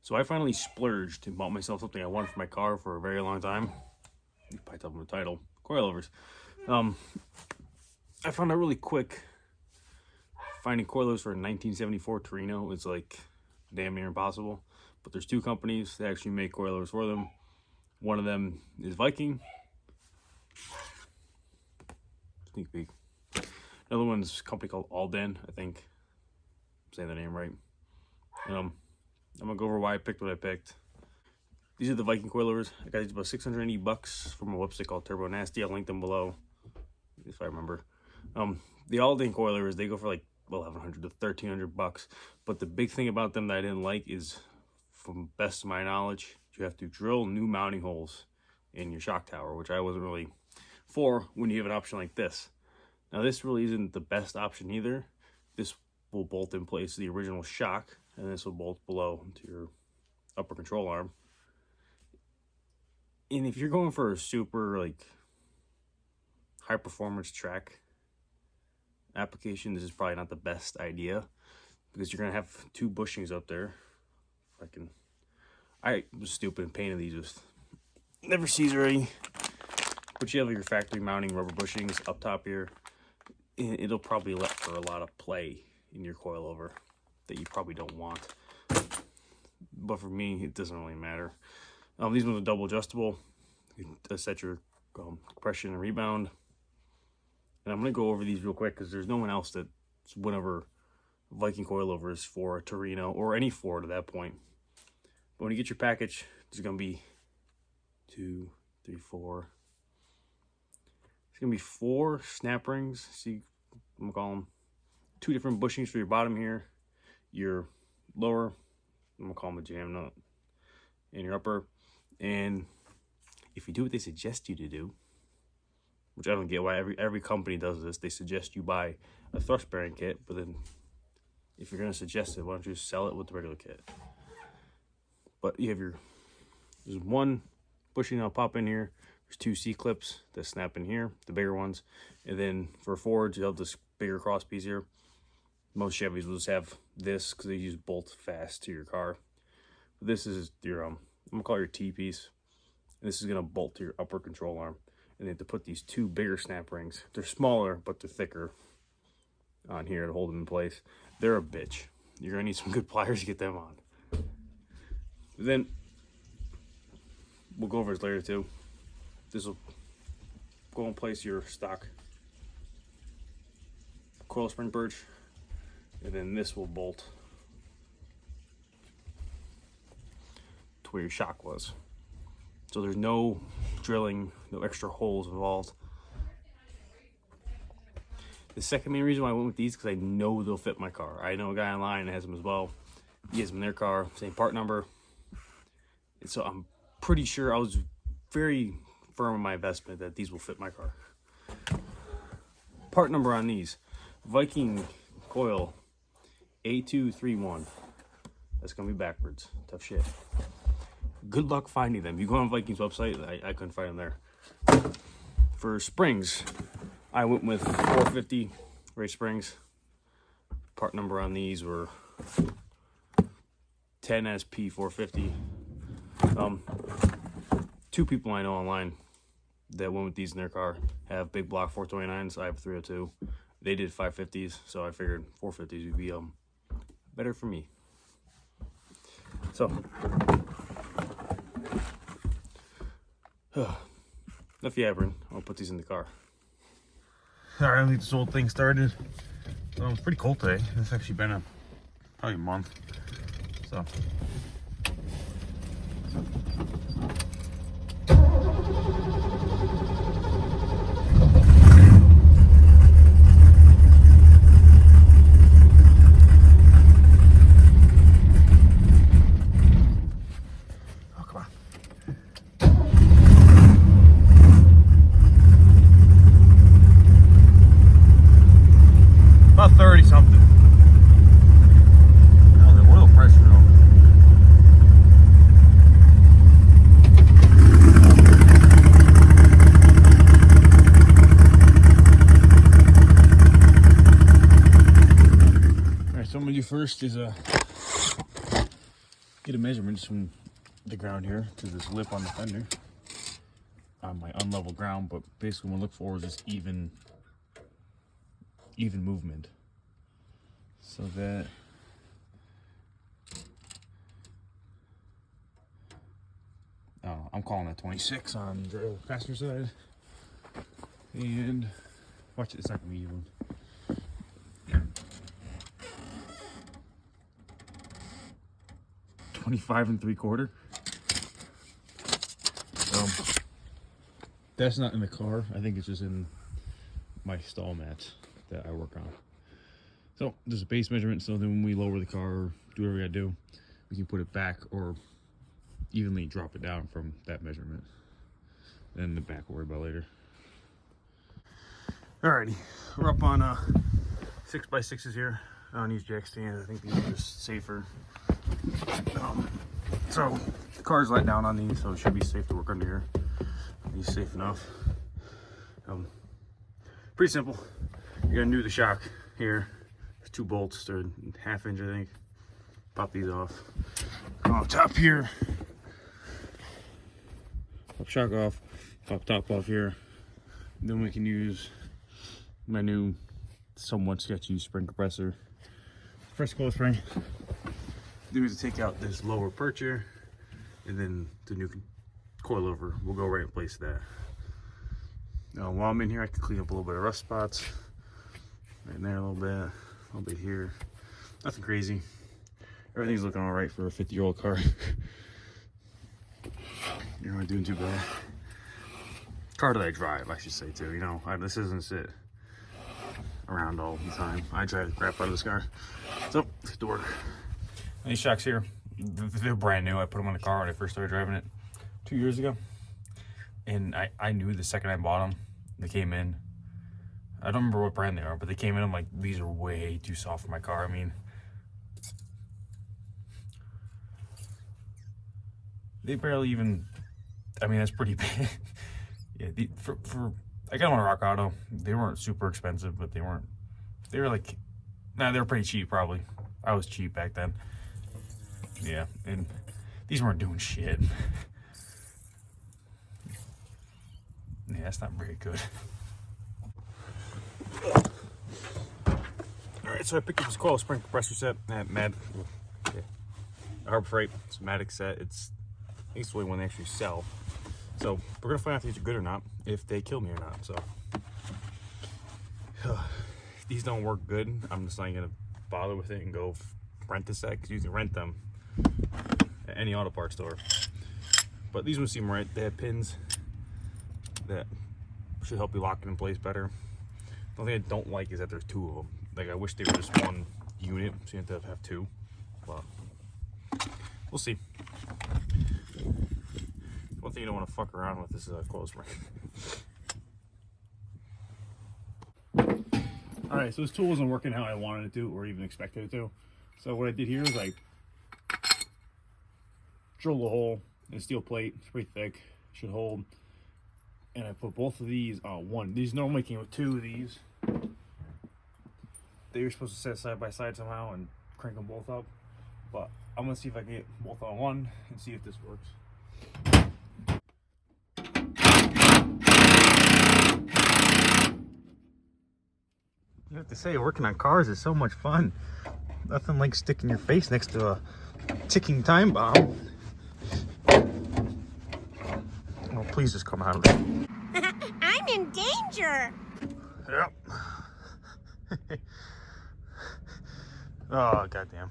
So I finally splurged and bought myself something I wanted for my car for a very long time. You probably tell them the title, coilovers. I found out really quick finding coilovers for a 1974 Torino is like damn near impossible. But there's two companies that actually make coilovers for them. One of them is Viking. Sneak peek. Another one's a company called Alden, I think. I'm saying the name right. I'm gonna go over why I picked what I picked. These are the Viking coilovers. I got these about $680 from a website called Turbo Nasty. I'll link them below if I remember. The Alden coilovers, they go for like $1,100 to $1,300. But the big thing about them that I didn't like is, from best of my knowledge, you have to drill new mounting holes in your shock tower, which I wasn't really for when you have an option like this. Now this really isn't the best option either. This will bolt in place to the original shock, and this will bolt below to your upper control arm. And if you're going for a super like high performance track application, this is probably not the best idea, because you're gonna have two bushings up there. I was stupid and painted these with never sees already, but you have your factory mounting rubber bushings up top here. It'll probably let for a lot of play in your coilover that you probably don't want, but for me it doesn't really matter. These ones are double adjustable. You can set your compression and rebound, and I'm going to go over these real quick because there's no one else that's went over Viking coilovers for a Torino or any Ford at that point. But when you get your package, there's going to be 2, 3, 4. It's going to be 4 snap rings. See, I'm going to call them 2 different bushings for your bottom here, your lower, I'm going to call them a jam nut, and your upper. And if you do what they suggest you to do, which I don't get why every company does this, they suggest you buy a thrust bearing kit, but then if you're going to suggest it, why don't you just sell it with the regular kit? But you have there's 1 bushing that'll pop in here. There's 2 C-clips that snap in here, the bigger ones. And then for Fords, you have this bigger cross piece here. Most Chevys will just have this because they use bolt fast to your car. But this is your, I'm going to call it your T-piece. This is going to bolt to your upper control arm. And they have to put these 2 bigger snap rings. They're smaller, but they're thicker on here to hold them in place. They're a bitch. You're going to need some good pliers to get them on. Then we'll go over this later too. This will go in place your stock coil spring perch, and then this will bolt to where your shock was. So there's no drilling, no extra holes involved. The second main reason why I went with these, because I know they'll fit my car. I know a guy online that has them as well. He has them in their car, same part number. And so I'm pretty sure, I was very firm in my investment that these will fit my car. Part number on these, Viking coil A231. That's gonna be backwards. Tough shit. Good luck finding them. You go on Viking's website, I couldn't find them there. For springs, I went with 450 race springs. Part number on these were 10SP450. 2 people I know online that went with these in their car have big block 429s. I have 302. They did 550s, so I figured 450s would be better for me. So enough yabbering. I'll put these in the car. All right, I'll get this whole thing started. It's pretty cold today. It's actually been probably a month. So. About 30 something. Oh, the oil pressure though. Alright, so what I'm gonna do first is get a measurement just from the ground here to this lip on the fender on my unlevel ground, but basically what I look for is just even movement. So that I'm calling that 26 on the passenger side, and watch it, it's not gonna be even. 25 3/4. That's not in the car. I think it's just in my stall mats that I work on. So there's a base measurement, so then when we lower the car or do whatever we gotta do, we can put it back or evenly drop it down from that measurement. Then the back we'll worry about later. Alrighty, we're up on 6x6s here on these jack stands. I think these are just safer. So the car's let down on these, so it should be safe to work under here. These safe enough. Pretty simple. You're gonna do the shock here. There's 2 bolts, they're 1/2 inch, I think. Pop these off. Come on top here. Pop shock off. Pop top off here. Then we can use my new, somewhat sketchy spring compressor. First coil spring. Then we have to take out this lower perch here, and then the new coilover will go right in place of that. Now while I'm in here, I can clean up a little bit of rust spots. Right in there a little bit here. Nothing crazy. Everything's looking all right for a 50-year-old car. You're not doing too bad. Car that I drive, I should say too. You know, this doesn't sit around all the time. I drive the crap out of this car. So, let's get to work. These shocks here, they're brand new. I put them on the car when I first started driving it 2 years ago. And I knew the second I bought them, they came in. I don't remember what brand they are, but they came in. I'm like, these are way too soft for my car. I mean, they barely even, I mean, that's pretty bad. Yeah, I got them on a Rock Auto. They weren't super expensive, but they were like, they were pretty cheap probably. I was cheap back then. Yeah, and these weren't doing shit. Yeah, that's not very good. Alright, so I picked up this coil spring compressor set at Harbor Freight. It's a Matic set. I think it's the only one they actually sell. So we're gonna find out if these are good or not, if they kill me or not. So if these don't work good, I'm just not gonna bother with it and go rent a set, because you can rent them at any auto parts store. But these ones seem right. They have pins that should help you lock it in place better. The only thing I don't like is that there's 2 of them. Like, I wish they were just one unit, so you have to have 2. But we'll see. One thing you don't want to fuck around with is a coil spring. Alright, so this tool wasn't working how I wanted it to, or even expected it to. So what I did here is I drilled a hole in a steel plate. It's pretty thick, should hold. And I put both of these on one. These normally came with 2 of these. They were supposed to set side by side somehow and crank them both up. But I'm gonna see if I can get both on one and see if this works. You have to say, working on cars is so much fun. Nothing like sticking your face next to a ticking time bomb. Oh, please just come out of it. I'm in danger. Yep. Oh, goddamn.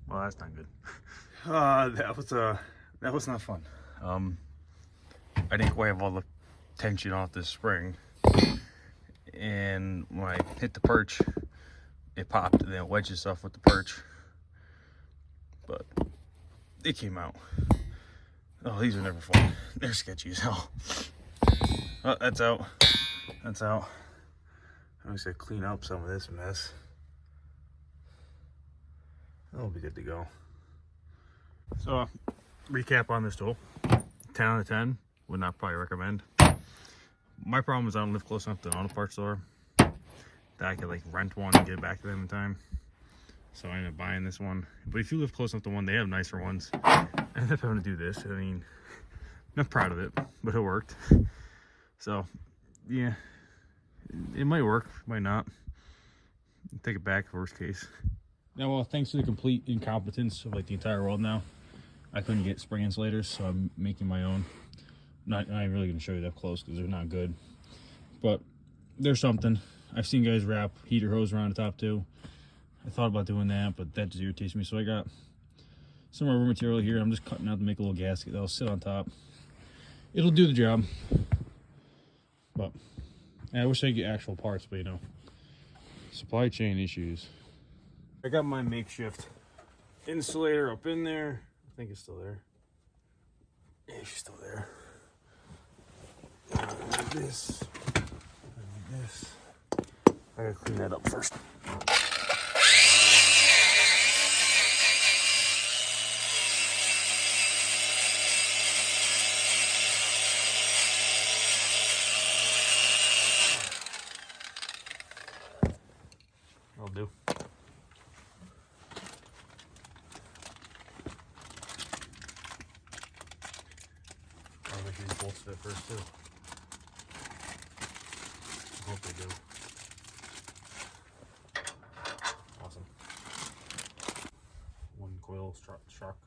Well, that's not good. That was not fun. I didn't quite have all the tension off this spring, and when I hit the perch, it popped and then it wedged itself with the perch. But it came out. Oh, these are never fun. They're sketchy as hell. Oh, that's out. That's out. I just gotta clean up some of this mess. That'll be good to go. So, recap on this tool. 10 out of 10. Would not probably recommend. My problem is I don't live close enough to an auto parts store that I could like rent one and get it back to them in time. So I ended up buying this one. But if you live close enough to one, they have nicer ones. I ended up having to do this. I mean, not proud of it, but it worked. So yeah, it might work, might not. Take it back, worst case. Now, well, thanks to the complete incompetence of like the entire world now, I couldn't get spring insulators, so I'm making my own. I'm not really going to show you that up close because they're not good. But there's something. I've seen guys wrap heater hose around the top too. I thought about doing that, but that just irritates me. So I got some rubber material here. I'm just cutting out to make a little gasket that'll sit on top. It'll do the job. But I wish I could get actual parts, but you know, supply chain issues. I got my makeshift insulator up in there. I think it's still there. Yeah, she's still there. Like this. Like this. I gotta clean that up first. I'll do. I'll make these bolts fit first too. I hope they do. Awesome. One coil shock.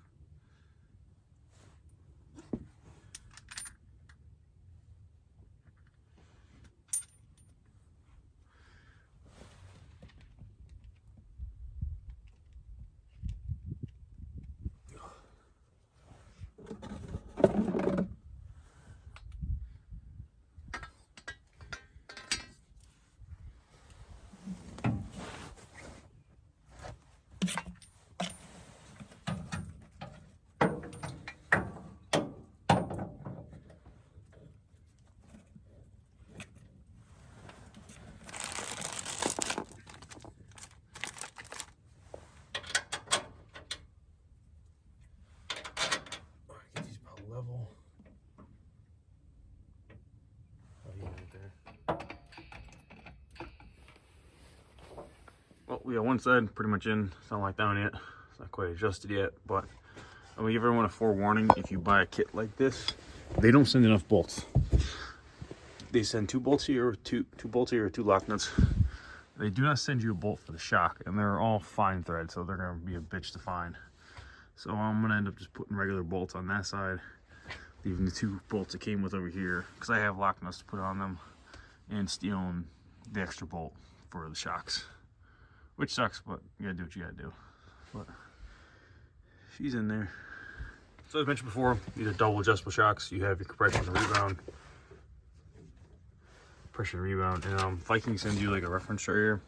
Level. Oh, yeah, right there. Well, we got one side pretty much in. It's not locked down yet. It's not quite adjusted yet, but I'm gonna give everyone a forewarning. If you buy a kit like this, they don't send enough bolts. They send 2 bolts here, or two bolts here, or 2 lock nuts. They do not send you a bolt for the shock, and they're all fine thread, so they're gonna be a bitch to find. So I'm gonna end up just putting regular bolts on that side, leaving the 2 bolts that came with over here, because I have lock nuts to put on them, and stealing the extra bolt for the shocks, which sucks, but you gotta do what you gotta do. But she's in there. So as mentioned before, these are double adjustable shocks. You have your compression and rebound, and Viking sends you like a reference chart here.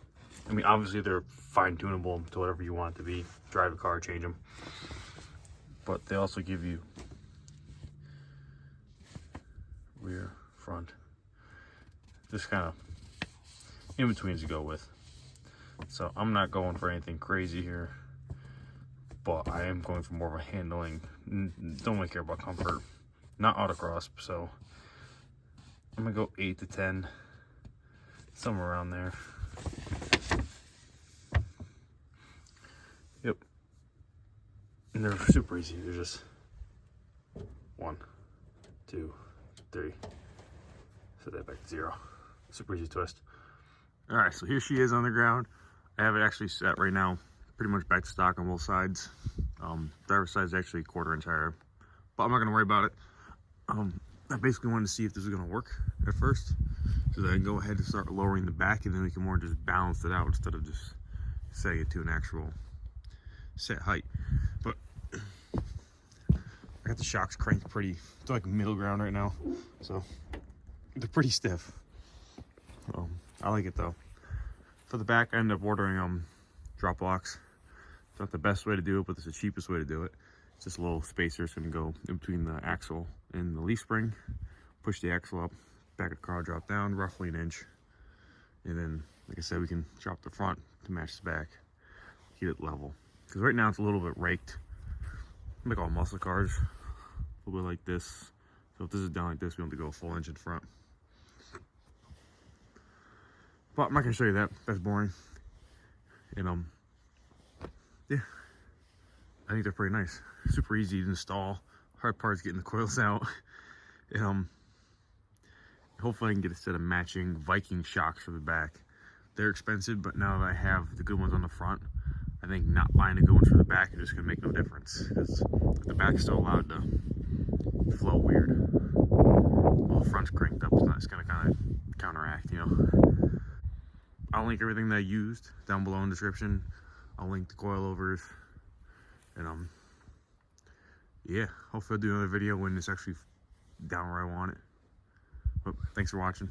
I mean, obviously they're fine tunable to whatever you want it to be. Drive a car, change them. But they also give you rear, front, just kind of in betweens to go with. So I'm not going for anything crazy here, but I am going for more of a handling. Don't really care about comfort, not autocross. So I'm gonna go 8 to 10, somewhere around there. Yep. And they're super easy. They're just 1, 2, 3. Set that back to 0. Super easy twist. All right, so here she is on the ground. I have it actually set right now, pretty much back to stock on both sides. Driver's side is actually 1/4 inch higher, but I'm not gonna worry about it. I basically wanted to see if this was gonna work at first, so that I can go ahead and start lowering the back, and then we can more just balance it out instead of just setting it to an actual set height. But I got the shocks cranked pretty, it's like middle ground right now, so they're pretty stiff. I like it though. For the back, I ended up ordering drop locks. It's not the best way to do it, but it's the cheapest way to do it. It's just a little spacer. It's gonna go in between the axle and the leaf spring. Push the axle up, back of the car drop down roughly 1 inch. And then, like I said, we can drop the front to match the back, keep it level. Because right now it's a little bit raked, like all muscle cars, a little bit like this. So if this is down like this, we have to go a full inch in front. But I'm not gonna show you that. That's boring. And yeah, I think they're pretty nice. Super easy to install. Hard part is getting the coils out. And hopefully I can get a set of matching Viking shocks for the back. They're expensive, but now that I have the good ones on the front, I think not buying the good ones for the back is just gonna make no difference, because the back's still allowed to flow weird. Well, the front's cranked up, it's gonna kind of counteract, you know. I'll link everything that I used down below in the description. I'll link the coilovers, and yeah, hopefully I'll do another video when it's actually down where I want it. But thanks for watching.